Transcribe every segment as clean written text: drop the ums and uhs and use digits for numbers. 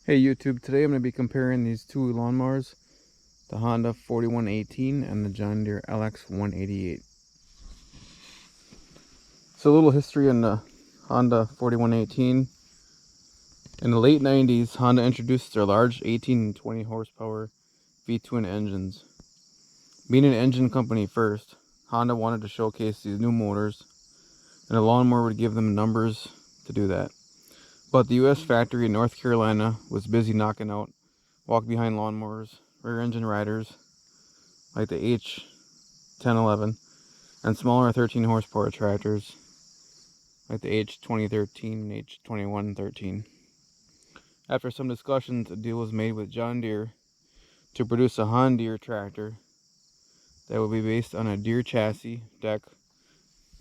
Hey YouTube, today I'm going to be comparing these two lawnmowers, the Honda 4118 and the John Deere LX188. So a little history on the Honda 4118. In the late 90s, Honda introduced their large 18 and 20 horsepower V-twin engines. Being an engine company first, Honda wanted to showcase these new motors, and a lawnmower would give them numbers to do that. But the US factory in North Carolina was busy knocking out walk-behind lawnmowers, rear-engine riders like the H1011, and smaller 13 horsepower tractors like the H2013 and H2113. After some discussions, a deal was made with John Deere to produce a John Deere tractor that would be based on a Deere chassis deck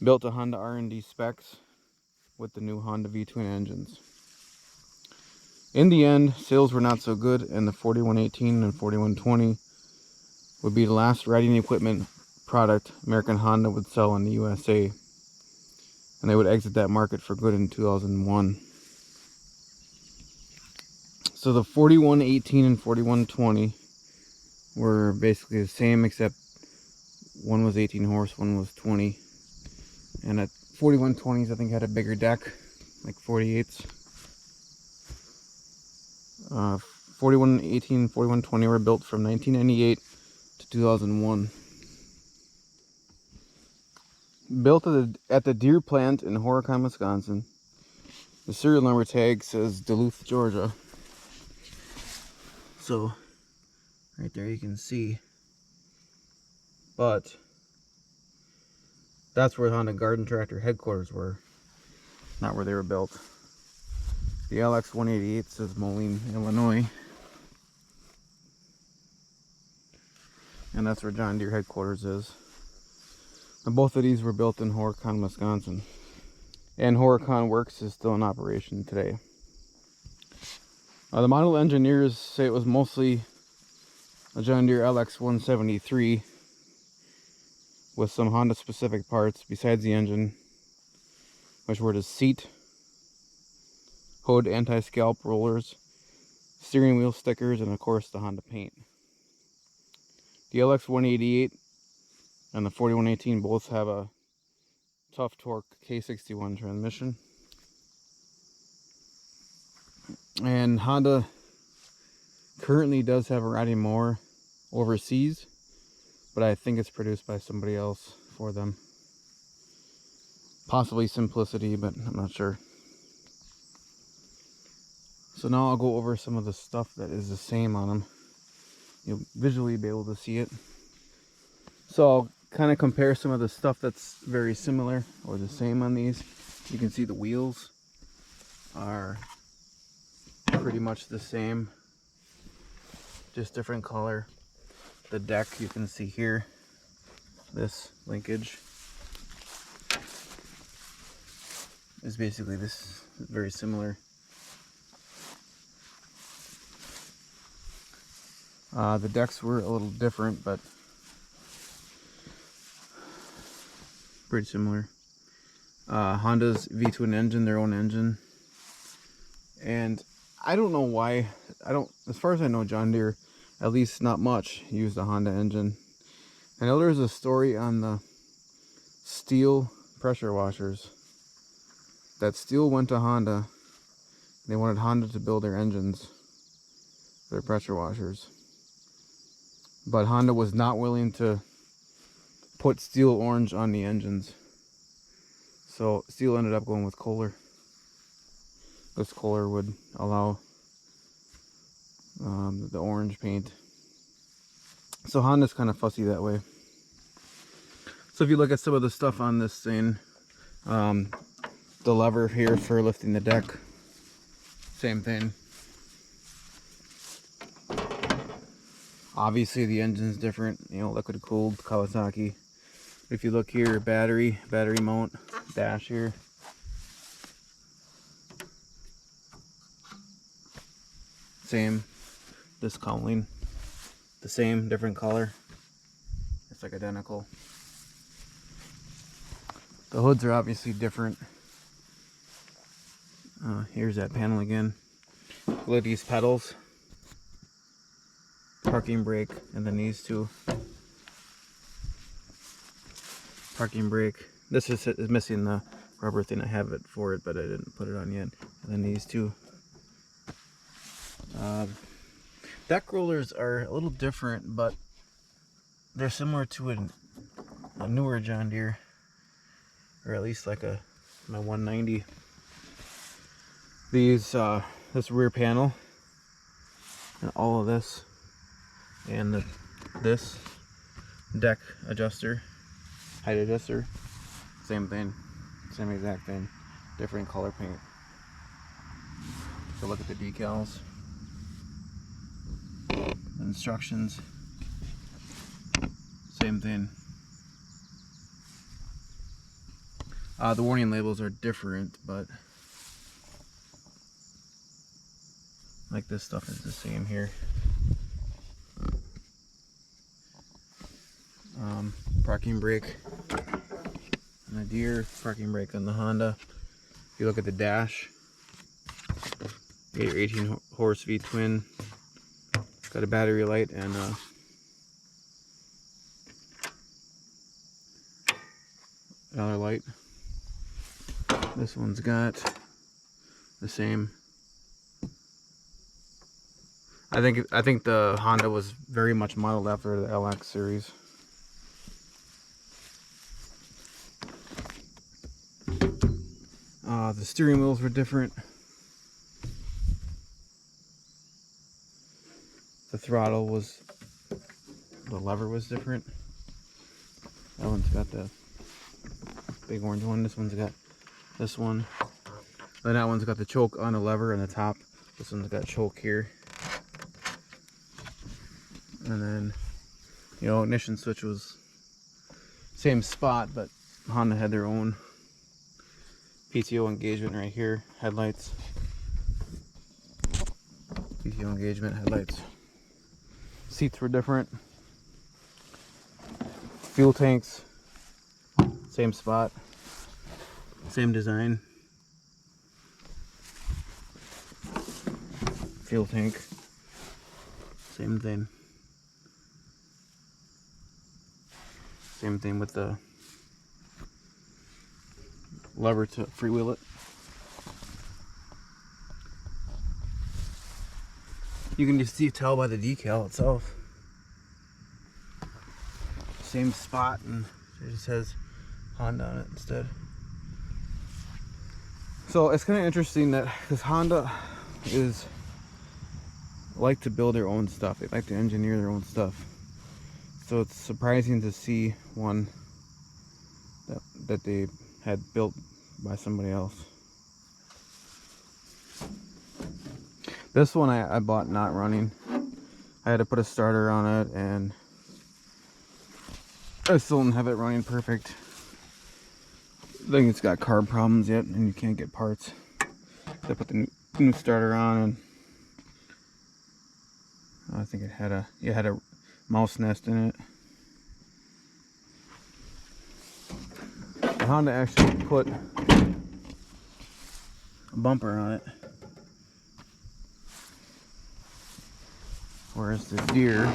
built to Honda R&D specs with the new Honda V-twin engines. In the end, sales were not so good, and the 4118 and 4120 would be the last riding equipment product American Honda would sell in the USA, and they would exit that market for good in 2001. So the 4118 and 4120 were basically the same, except one was 18 horse, one was 20, and at 4120s I think had a bigger deck, like 48s. 4118 and 4120 were built from 1998 to 2001. Built at the Deere plant in Horicon, Wisconsin. The serial number tag says Duluth, Georgia. So, right there you can see. But that's where Honda Garden Tractor headquarters were, not where they were built. The LX188 says Moline, Illinois. And that's where John Deere headquarters is. And both of these were built in Horicon, Wisconsin. And Horicon Works is still in operation today. The model engineers say it was mostly a John Deere LX173 with some Honda specific parts besides the engine, which were the seat, hood anti-scalp rollers, steering wheel stickers, and of course the Honda paint. The LX188 and the 4118 both have a tough torque K61 transmission. And Honda currently does have a riding mower overseas, but I think it's produced by somebody else for them. Possibly Simplicity, but I'm not sure. So now I'll go over some of the stuff that is the same on them. You'll visually be able to see it. So I'll kind of compare some of the stuff that's very similar or the same on these. You can see the wheels are pretty much the same, just different color. The deck you can see here, this linkage is basically this, very similar. The decks were a little different, but pretty similar. Honda's V-twin engine, their own engine. And I don't know why, as far as I know, John Deere, at least not much, used a Honda engine. I know there's a story on the Steel pressure washers. That Steel went to Honda. They wanted Honda to build their engines, their pressure washers. But Honda was not willing to put Steel orange on the engines. So Steel ended up going with Kohler. This Kohler would allow the orange paint. So Honda's kind of fussy that way. So if you look at some of the stuff on this thing, the lever here for lifting the deck, same thing. Obviously the engine's different, you know, liquid cooled Kawasaki. If you look here, battery mount, dash here. Same. This cowling, the same, different color. It's like identical. The hoods are obviously different. Here's that panel again. Look at these pedals, parking brake, and then these two. Parking brake. This is missing the rubber thing. I have it for it, but I didn't put it on yet. And then these two. Deck rollers are a little different, but they're similar to a newer John Deere, or at least like my 190. These this rear panel and all of this, and this deck adjuster, height adjuster, same thing, same exact thing, different color paint. So look at the decals, instructions, same thing. The warning labels are different, but like this stuff is the same here. Parking brake on the Deere, parking brake on the Honda. If you look at the dash, you get your 18 horse V twin. Got a battery light and another light. This one's got the same. I think the Honda was very much modeled after the LX series. The steering wheels were different. The throttle the lever was different. That one's got the big orange one. This one's got this one. Then that one's got the choke on the lever and the top. This one's got choke here. And then, ignition switch was same spot, but Honda had their own PTO engagement right here. Headlights. PTO engagement, headlights. Seats were different. Fuel tanks, same spot, same design. Fuel tank, same thing. Same thing with the lever to freewheel it. You can just tell by the decal itself. Same spot, and it just has Honda on it instead. So it's kind of interesting that because Honda like to build their own stuff. They like to engineer their own stuff. So it's surprising to see one that they had built by somebody else. This one I bought not running. I had to put a starter on it, and I still don't have it running perfect. I think it's got carb problems yet, and you can't get parts. So I put the new starter on, and I think it had a mouse nest in it. The Honda actually put a bumper on it, whereas the Deere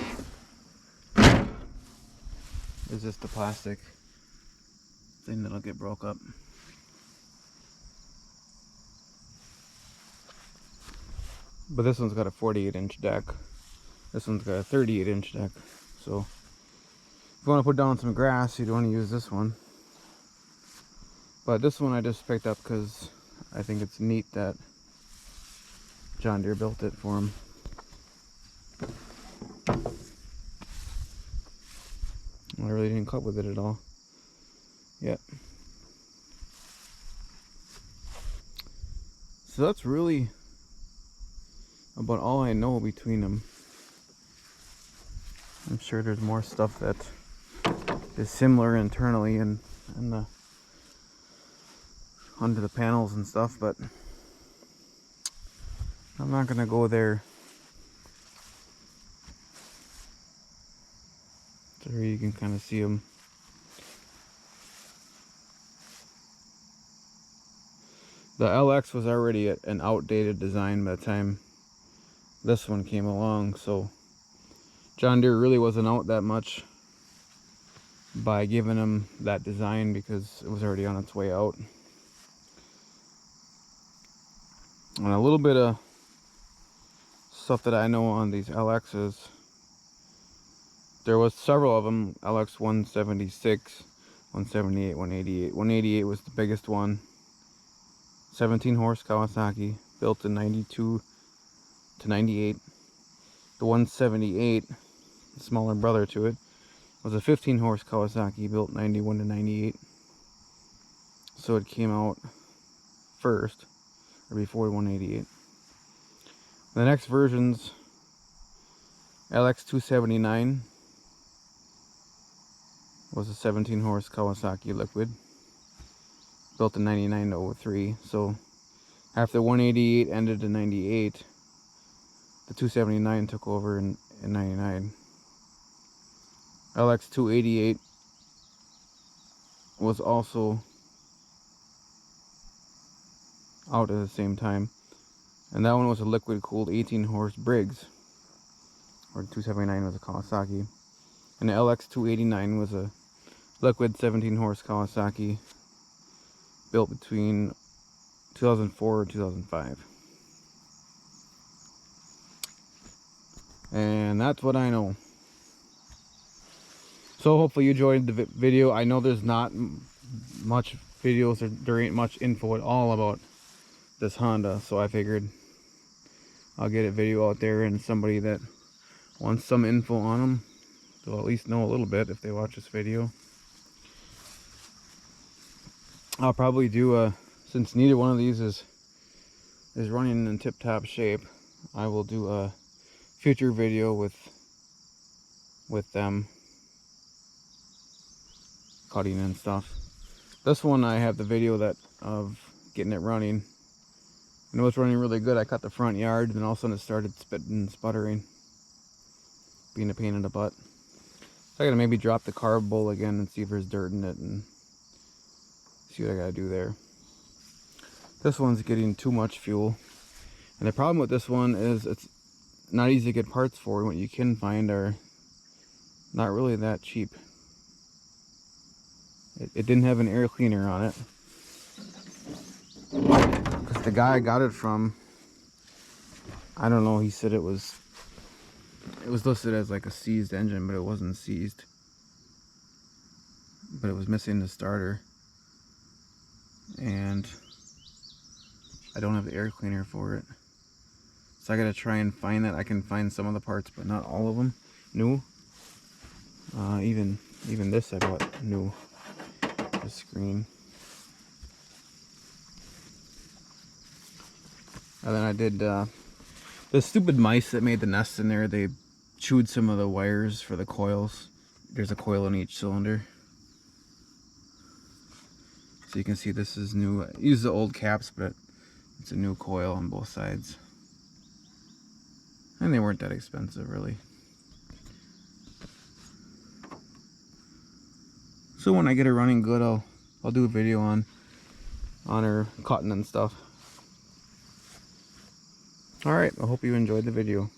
is just the plastic thing that'll get broke up. But this one's got a 48-inch deck. This one's got a 38-inch deck. So if you want to put down some grass, you'd want to use this one. But this one I just picked up because I think it's neat that John Deere built it for him. I really didn't cut with it at all yet. So that's really about all I know between them. I'm sure there's more stuff that is similar internally and under the panels and stuff, but I'm not gonna go there. So here you can kind of see them. The LX was already an outdated design by the time this one came along. So John Deere really wasn't out that much by giving him that design because it was already on its way out. And a little bit of stuff that I know on these LXs, there was several of them. LX176, 178, 188. 188 was the biggest one. 17 horse Kawasaki, built in 92 to 98. The 178, the smaller brother to it, was a 15 horse Kawasaki, built 91 to 98. So it came out first, or before 188. The next versions, LX279 was a 17 horse Kawasaki liquid, built in 99 to 03. So after 188 ended in 98, the 279 took over in 99. LX288 was also out at the same time, and that one was a liquid cooled 18 horse Briggs, or 279 was a Kawasaki, and the LX289 was a liquid 17 horse Kawasaki, built between 2004 and 2005. And that's what I know. So hopefully you enjoyed the video. I know there's not much videos, or there ain't much info at all about this Honda, so I figured I'll get a video out there, and somebody that wants some info on them, they'll at least know a little bit if they watch this video. I'll probably do since neither one of these is running in tip-top shape, I will do a future video with them cutting and stuff. This one I have the video of getting it running. I know it's running really good. I cut the front yard, and all of a sudden it started spitting and sputtering, being a pain in the butt. So I gotta maybe drop the carb bowl again and see if there's dirt in it and see what I gotta do there. This one's getting too much fuel, and the problem with this one is it's not easy to get parts for. What you can find are not really that cheap. It didn't have an air cleaner on it, because the guy I got it from, I don't know, he said it was listed as like a seized engine, but it wasn't seized, but it was missing the starter, and I don't have the air cleaner for it, so I gotta try and find that. I can find some of the parts, but not all of them new. Even this I bought new, the screen. And then I did the stupid mice that made the nest in there, they chewed some of the wires for the coils. There's a coil in each cylinder, so you can see this is new. I used the old caps, but it's a new coil on both sides, and they weren't that expensive really. So when I get it running good, I'll do a video on her cutting and stuff. Alright, I hope you enjoyed the video.